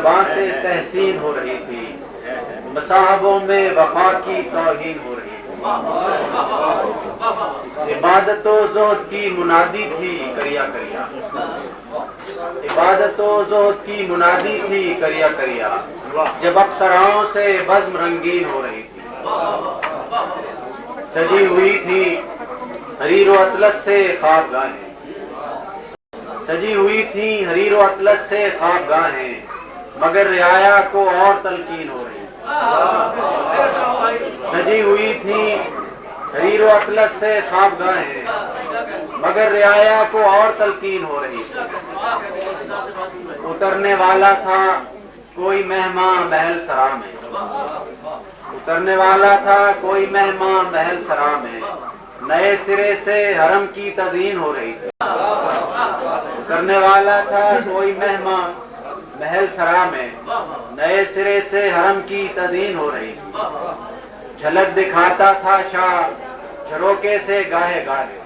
زبان سے تحسین ہو رہی تھی، مصاحبوں میں وفا کی توہین ہو رہی تھی۔ عبادت و زہد کی منادی تھی کریا کریا، عبادت و زہد کی منادی تھی کریا کریا، جب اپسراؤں سے بزم رنگین ہو رہی تھی۔ سجی ہوئی تھی حریر و اطلس سے خوابگاہیں، سجی ہوئی تھی حریر و اطلس سے خوابگاہیں، مگر رعایا کو اور تلقین ہو رہی تھی۔ سجی ہوئی تھی حریر و اطلس سے خوابگاہیں، مگر رعایا کو اور تلقین ہو رہی تھی۔ اترنے والا تھا کوئی مہماں محل سرا میں، اترنے والا تھا کوئی مہماں محل سرا میں، نئے سرے سے حرم کی تزئین ہو رہی تھی۔ اترنے والا تھا کوئی مہماں محل سرا میں، نئے سرے سے حرم کی تزئین ہو رہی تھی۔ جھلک دکھاتا تھا شاہ جھروکے سے گاہے گاہے،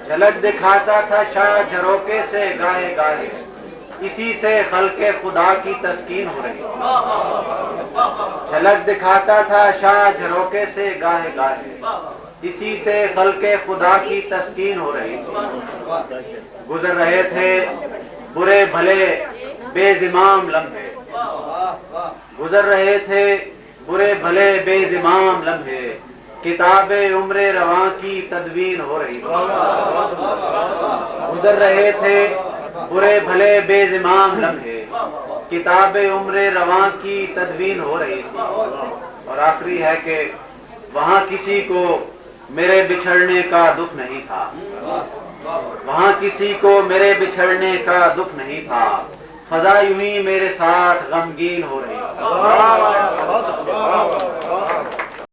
جھلک دکھاتا تھا شاہ جھروکے سے گاہے گاہے، اسی سے خلق خدا کی تسکین ہو رہی تھی۔ جھلک دکھاتا تھا شاہ جھروکے سے گاہے گاہے، اسی سے خلق خدا کی تسکین ہو رہی تھی۔ گزر رہے تھے برے بھلے بے زمام لمحے، گزر رہے تھے برے بھلے بے زمام لمحے، کتاب عمر رواں کی تدوین ہو رہی تھی۔ گزر رہے تھے برے بھلے بے زمام لمحے، کتاب عمر رواں کی تدوین ہو رہی تھی۔ اور آخری ہے کہ وہاں کسی کو میرے بچھڑنے کا دکھ نہیں تھا، وہاں کسی کو میرے بچھڑنے کا دکھ نہیں تھا، فضا یوں ہی میرے ساتھ غمگین ہو رہی تھی۔